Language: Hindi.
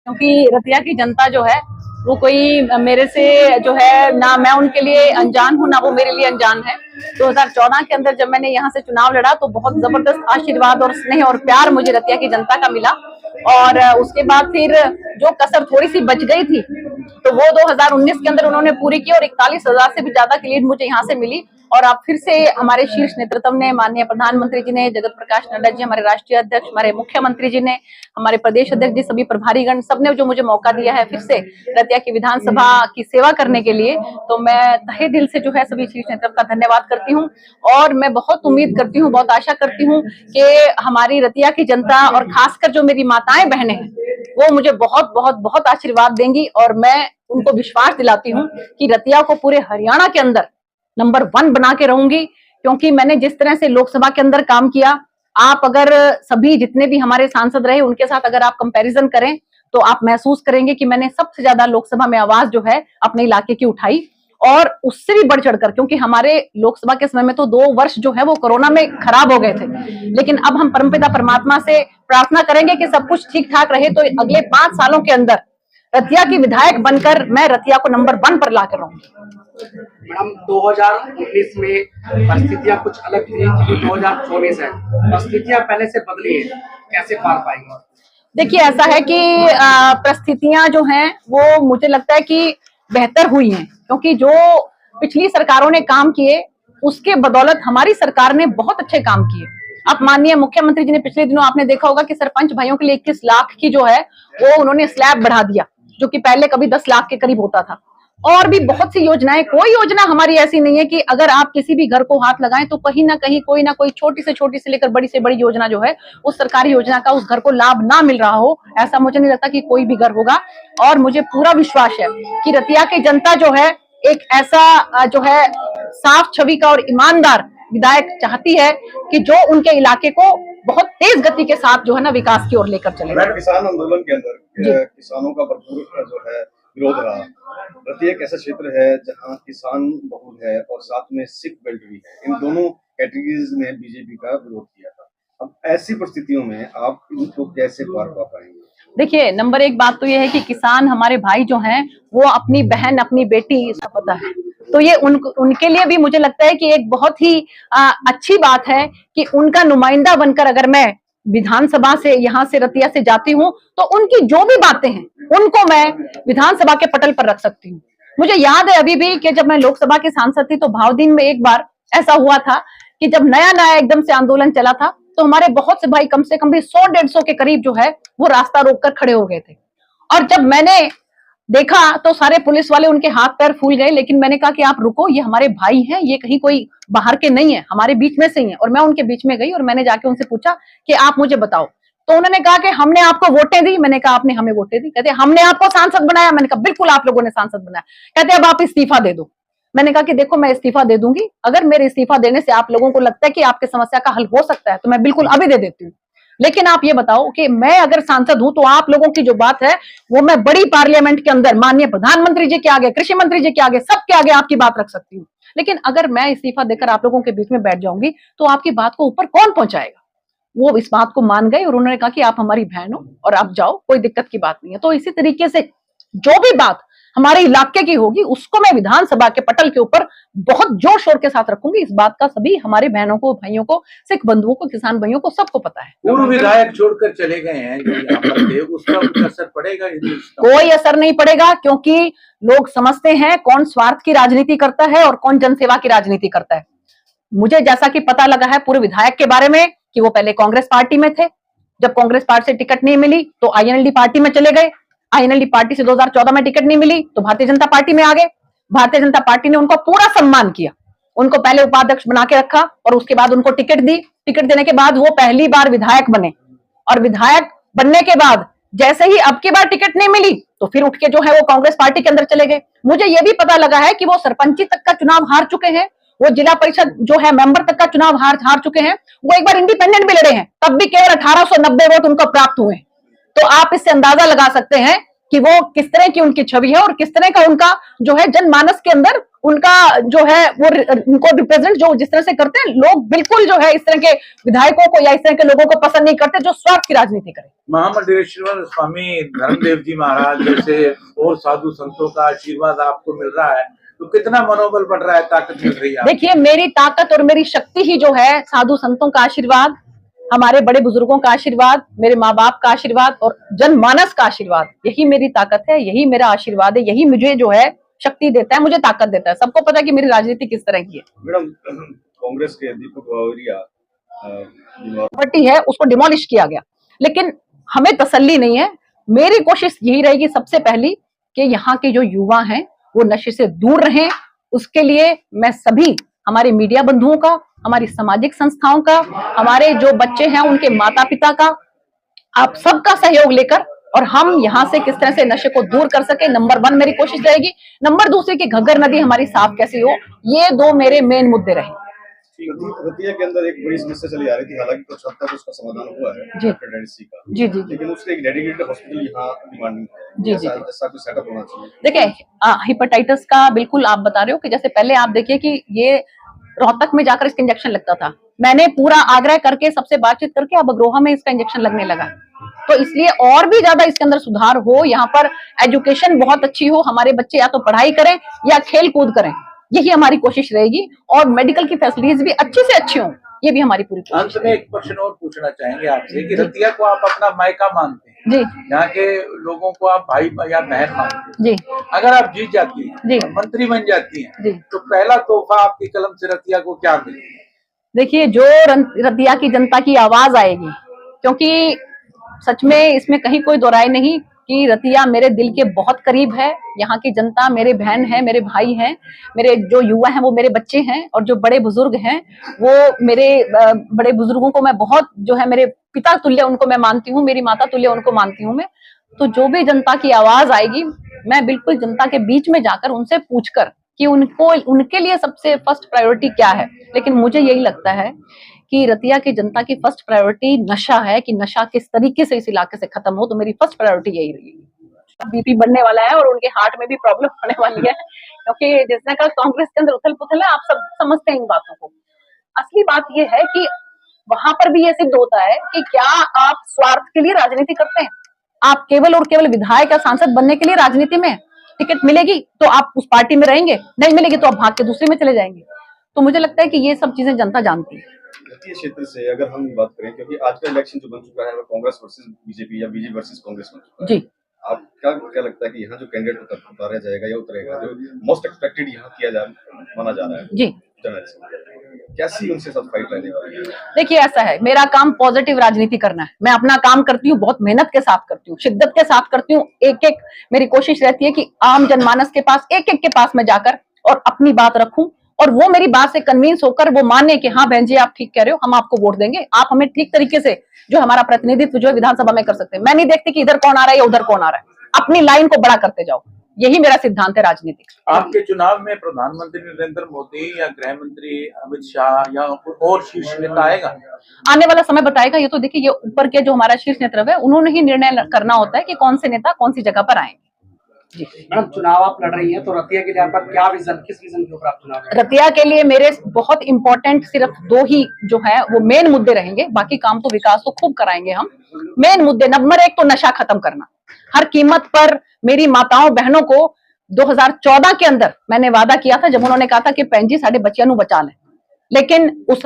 क्योंकि रतिया की जनता जो है वो कोई मेरे से जो है ना, मैं उनके लिए अनजान हूँ ना वो मेरे लिए अनजान है। 2014 के अंदर जब मैंने यहाँ से चुनाव लड़ा तो बहुत जबरदस्त आशीर्वाद और स्नेह और प्यार मुझे रतिया की जनता का मिला। और उसके बाद फिर जो कसर थोड़ी सी बच गई थी तो वो 2019 के अंदर उन्होंने पूरी की और 41,000 से भी ज्यादा की लीड मुझे यहाँ से मिली। और अब फिर से हमारे शीर्ष नेतृत्व ने, माननीय प्रधानमंत्री जी ने, जगत प्रकाश नड्डा जी हमारे राष्ट्रीय अध्यक्ष, हमारे मुख्यमंत्री जी ने, हमारे प्रदेश अध्यक्ष जी, सभी प्रभारीगण, सबने जो मुझे मौका दिया है फिर से रतिया की विधानसभा की सेवा करने के लिए, तो मैं तहे दिल से जो है सभी शीर्ष नेतृत्व का धन्यवाद करती हूँ। और मैं बहुत उम्मीद करती हूँ, बहुत आशा करती हूँ कि हमारी रतिया की जनता और खासकर जो मेरी माताएं बहनें हैं वो मुझे बहुत बहुत बहुत आशीर्वाद देंगी। और मैं उनको विश्वास दिलाती हूँ कि रतिया को पूरे हरियाणा के अंदर नंबर 1 बना के रहूंगी। क्योंकि मैंने जिस तरह से लोकसभा के अंदर काम किया, आप अगर सभी जितने भी हमारे सांसद रहे उनके साथ अगर आप कंपैरिजन करें तो आप महसूस करेंगे कि मैंने सबसे ज्यादा लोकसभा में आवाज जो है अपने इलाके की उठाई। और उससे भी बढ़ चढ़कर, क्योंकि हमारे लोकसभा के समय में तो 2 वर्ष जो है वो कोरोना में खराब हो गए थे, लेकिन अब हम परमपिता परमात्मा से प्रार्थना करेंगे कि सब कुछ ठीक ठाक रहे, तो अगले 5 सालों के अंदर रतिया की विधायक बनकर मैं रतिया को नंबर 1 पर लाकर रहूंगी। मैडम 2019 में परिस्थितियां कुछ अलग थी, 2024 है, परिस्थितियां पहले से बदली है, कैसे पार पाएंगे? देखिए, ऐसा है कि परिस्थितियां जो हैं वो मुझे लगता है कि बेहतर हुई हैं, क्योंकि जो पिछली सरकारों ने काम किए उसके बदौलत हमारी सरकार ने बहुत अच्छे काम किए। अब माननीय मुख्यमंत्री जी ने पिछले दिनों आपने देखा होगा कि सरपंच भाइयों के लिए 21 लाख की जो है वो उन्होंने स्लैब बढ़ा दिया, जो कि पहले कभी 10 लाख के करीब होता था। और भी बहुत सी योजनाएं, कोई योजना हमारी ऐसी नहीं है कि अगर आप किसी भी घर को हाथ लगाएं तो कहीं ना कहीं कोई ना कोई छोटी से लेकर बड़ी से बड़ी योजना जो है उस सरकारी योजना का उस घर को लाभ ना मिल रहा हो, ऐसा मुझे नहीं लगता कि कोई भी घर होगा। और मुझे पूरा विश्वास है कि रतिया की जनता जो है एक ऐसा जो है साफ छवि का और ईमानदार विधायक चाहती है कि जो उनके इलाके को बहुत तेज गति के साथ जो है ना विकास की ओर लेकर चले। किसान आंदोलन के अंदर किसानों का भरपूर जो है विरोध रहा। रतिया एक ऐसा क्षेत्र है जहां किसान बहुल है और साथ में सिख बेल्ट भी है। इन दोनों कैटेगरीज ने बीजेपी का विरोध किया था। अब ऐसी परिस्थितियों में आप इनको कैसे पार पा पाएंगे? देखिए, नंबर 1 बात तो ये है कि किसान हमारे भाई जो हैं वो अपनी बहन, अपनी बेटी, इसका पता है, तो ये उनके लिए भी मुझे लगता है कि एक बहुत ही अच्छी बात है कि उनका नुमाइंदा बनकर अगर मैं विधानसभा से यहाँ से रतिया से जाती हूँ तो उनकी जो भी बातें हैं उनको मैं विधानसभा के पटल पर रख सकती हूँ। मुझे याद है अभी भी कि जब मैं लोकसभा की सांसद थी तो भावदीन में एक बार ऐसा हुआ था कि जब नया नया एकदम से आंदोलन चला था तो हमारे बहुत से भाई कम से कम भी 100-150 के करीब जो है वो रास्ता रोककर खड़े हो गए थे। और जब मैंने देखा तो सारे पुलिस वाले उनके हाथ पैर फूल गए, लेकिन मैंने कहा कि आप रुको, ये हमारे भाई हैं, ये कहीं कोई बाहर के नहीं है, हमारे बीच में से ही है। और मैं उनके बीच में गई और मैंने जाके उनसे पूछा कि आप मुझे बताओ। तो उन्होंने कहा कि हमने आपको वोटें दी। मैंने कहा आपने हमें वोटें दी? कहते हमने आपको सांसद बनाया। मैंने कहा बिल्कुल आप लोगों ने सांसद बनाया। कहते अब आप इस्तीफा दे दो। मैंने कहा कि देखो, मैं इस्तीफा दे दूंगी, अगर मेरे इस्तीफा देने से आप लोगों को लगता है कि आपकी समस्या का हल हो सकता है तो मैं बिल्कुल अभी दे देती हूँ। लेकिन आप ये बताओ कि मैं अगर सांसद हूं तो आप लोगों की जो बात है वो मैं बड़ी पार्लियामेंट के अंदर माननीय प्रधानमंत्री जी के आगे, कृषि मंत्री जी के आगे, सबके आगे आपकी बात रख सकती हूँ। लेकिन अगर मैं इस्तीफा देकर आप लोगों के बीच में बैठ जाऊंगी तो आपकी बात को ऊपर कौन पहुंचाएगा? वो इस बात को मान गए और उन्होंने कहा कि आप हमारी बहन हो और आप जाओ, कोई दिक्कत की बात नहीं है। तो इसी तरीके से जो भी बात हमारे इलाके की होगी उसको मैं विधानसभा के पटल के ऊपर बहुत जोर शोर के साथ रखूंगी। इस बात का सभी हमारे बहनों को, भाइयों को, सिख बंधुओं को, किसान भाइयों को, सबको पता है। पूर्व विधायक छोड़कर चले गए हैं जो यहाँ पर थे, उसका कुछ असर पड़ेगा? कोई असर नहीं पड़ेगा, क्योंकि लोग समझते हैं कौन स्वार्थ की राजनीति करता है और कौन जनसेवा की राजनीति करता है। मुझे जैसा कि पता लगा है पूर्व विधायक के बारे में कि वो पहले कांग्रेस पार्टी में थे, जब कांग्रेस पार्टी से टिकट नहीं मिली तो आईएनएलडी पार्टी में चले गए, आईएनएलडी पार्टी से 2014 में टिकट नहीं मिली तो भारतीय जनता पार्टी में आ गए। भारतीय जनता पार्टी ने उनको पूरा सम्मान किया, उनको पहले उपाध्यक्ष बना के रखा और उसके बाद उनको टिकट दी। टिकट देने के बाद वो पहली बार विधायक बने और विधायक बनने के बाद जैसे ही अब की बार टिकट नहीं मिली तो फिर उठ के जो है वो कांग्रेस पार्टी के अंदर चले गए। मुझे ये भी पता लगा है कि वो सरपंची तक का चुनाव हार चुके हैं, वो जिला परिषद जो है मेंबर तक का चुनाव हार चुके हैं, वो एक बार इंडिपेंडेंट भी लड़े हैं, तब भी केवल 1890 वोट उनको प्राप्त हुए। तो आप इससे अंदाजा लगा सकते हैं कि वो किस तरह की उनकी छवि है और किस तरह का उनका जो है जनमानस के अंदर उनका जो है वो उनको रिप्रेजेंट जो जिस तरह से करते हैं लोग, बिल्कुल जो है इस तरह के विधायकों को या इस तरह के लोगों को पसंद नहीं करते जो स्वार्थ की राजनीति करें। महामंडलेश्वर स्वामी धर्मदेव जी महाराज जैसे और साधु संतों का आशीर्वाद आपको मिल रहा है, तो कितना मनोबल बढ़ रहा है, ताकत मिल रही है? देखिए, मेरी ताकत और मेरी शक्ति ही जो है साधु संतों का आशीर्वाद, हमारे बड़े बुजुर्गों का आशीर्वाद, मेरे माँ बाप का आशीर्वाद और जनमानस का आशीर्वाद, यही मेरी ताकत है, यही मेरा आशीर्वाद है, यही मुझे जो है शक्ति देता है, मुझे ताकत देता है। सबको पता है कि मेरी राजनीति किस तरह की है। मैडम, कांग्रेस के दीपक बावरिया प्रॉपर्टी है उसको डिमोलिश किया गया, लेकिन हमें तसल्ली नहीं है। मेरी कोशिश यही रहेगी सबसे पहली कि यहाँ के जो युवा हैं वो नशे से दूर रहें। उसके लिए मैं सभी हमारे मीडिया बंधुओं का, हमारी सामाजिक संस्थाओं का, हमारे जो बच्चे हैं उनके माता पिता का, आप सबका सहयोग लेकर और हम यहाँ से किस तरह से नशे को दूर कर सके, नंबर 1 मेरी कोशिश रहेगी। नंबर 2 की घग्गर नदी हमारी साफ कैसे हो, ये 2 मेरे मेन मुद्दे रहे। रतिया के अंदर एक बड़ी समस्या चली आ रही थी, हालांकि कुछ हद तक उसका समाधान हुआ है जी। हेपेटाइटिस सी का। जी जी लेकिन उसके एक डेडिकेटेड हॉस्पिटल यहाँ डिमांडिंग है। जी, जी। ऐसा कुछ सेटअप होना चाहिए। देखिए, हेपेटाइटिस का बिल्कुल आप बता रहे हो कि जैसे पहले आप देखिए कि ये रोहतक में जाकर इसका इंजेक्शन लगता था, मैंने पूरा आग्रह करके सबसे बातचीत करके अब अग्रोहा में इसका इंजेक्शन लगने लगा। तो इसलिए और भी ज्यादा इसके अंदर सुधार हो, यहाँ पर एजुकेशन बहुत अच्छी हो, हमारे बच्चे या तो पढ़ाई करें या खेल कूद करें, यही हमारी कोशिश रहेगी। और मेडिकल की फैसिलिटीज भी अच्छी से अच्छी हो, ये भी हमारी पूरी कोशिश। अंत में एक प्रश्न और पूछना चाहेंगे आपसे कि रतिया को आप अपना मायका मानते हैं, जी, यहाँ के लोगों को आप भाई या बहन मानते हैं, जी, अगर आप जीत जाती हैं, जी, मंत्री बन जाती हैं, जी। तो पहला तोहफा आपकी कलम से रतिया को क्या मिलेगा? देखिए, जो रतिया की जनता की आवाज आएगी, क्योंकि सच में इसमें कहीं कोई दो राय नहीं कि रतिया मेरे दिल के बहुत करीब है। यहाँ की जनता मेरे बहन है, मेरे भाई हैं, मेरे जो युवा हैं वो मेरे बच्चे हैं, और जो बड़े बुजुर्ग हैं वो मेरे बड़े बुजुर्गों को मैं बहुत जो है मेरे पिता तुल्य उनको मैं मानती हूँ, मेरी माता तुल्य उनको मानती हूँ मैं। तो जो भी जनता की आवाज आएगी, मैं बिल्कुल जनता के बीच में जाकर उनसे पूछकर कि उनको उनके लिए सबसे फर्स्ट प्रायोरिटी क्या है। लेकिन मुझे यही लगता है कि रतिया की जनता की फर्स्ट प्रायोरिटी नशा है, कि नशा किस तरीके से इस इलाके से खत्म हो। तो मेरी फर्स्ट प्रायोरिटी यही रहेगी। बीपी बढ़ने वाला है और उनके हार्ट में भी प्रॉब्लम होने वाली है, क्योंकि जिसने कहा कांग्रेस के अंदर उथल पुथल है, आप सब समझते हैं इन बातों को। असली बात यह है कि वहां पर भी यह सिद्ध होता है कि क्या आप स्वार्थ के लिए राजनीति करते हैं, आप केवल और केवल विधायक या सांसद बनने के लिए राजनीति में, टिकट मिलेगी तो आप उस पार्टी में रहेंगे, नहीं मिलेगी तो आप भाग के दूसरे में चले जाएंगे। तो मुझे लगता है कि ये सब चीजें जनता जानती है। वित्तीय क्षेत्र से अगर हम बात करें, क्योंकि आज का इलेक्शन जो बन चुका है वो कांग्रेस वर्सेस बीजेपी या बीजेपी वर्सेस कांग्रेस बन चुका है। जी, आपका क्या लगता है कि यहाँ जो कैंडिडेट उतारा जाएगा या उतरेगा, जो मोस्ट एक्सपेक्टेड यहाँ माना जा रहा है जी, कैसी उनसे सब फाइट रहने वाली है? देखिए, ऐसा है, मेरा काम पॉजिटिव राजनीति करना है। मैं अपना काम करती हूँ, बहुत मेहनत के साथ करती हूँ, शिद्दत के साथ करती हूँ। एक एक मेरी कोशिश रहती है कि आम जनमानस के पास, एक एक के पास में जाकर और अपनी बात रखूं, और वो मेरी बात से कन्विंस होकर वो माने कि हाँ बहन जी आप ठीक कह रहे हो, हम आपको वोट देंगे, आप हमें ठीक तरीके से जो हमारा प्रतिनिधित्व जो है विधानसभा में कर सकते हैं। मैं नहीं देखती कि इधर कौन आ रहा है या उधर कौन आ रहा है, अपनी लाइन को बड़ा करते जाओ, यही मेरा सिद्धांत है राजनीति। आपके चुनाव में प्रधानमंत्री नरेंद्र मोदी या गृह मंत्री अमित शाह या और शीर्ष नेता आएगा? आने वाला समय बताएगा। ये तो देखिए, ये ऊपर के जो हमारा शीर्ष नेतृत्व है उन्होंने ही निर्णय करना होता है कि कौन से नेता कौन सी जगह पर आएंगे। जी मैडम, चुनाव आप लड़ रही हैं, तो रतिया के लिए आपका क्या विजन, किस विजन के ऊपर आप चुनाव लड़ रही हैं? रतिया के लिए मेरे बहुत इंपॉर्टेंट सिर्फ 2 ही जो है वो मेन मुद्दे रहेंगे, बाकी काम तो विकास तो खूब कराएंगे हम। मेन मुद्दे, नंबर 1 तो नशा खत्म करना हर कीमत पर। मेरी माताओं बहनों को 2014 के अंदर मैंने वादा किया था, जब उन्होंने कहा था कि बहन जी साडे बच्चियां नू बचा लें, लेकिन उस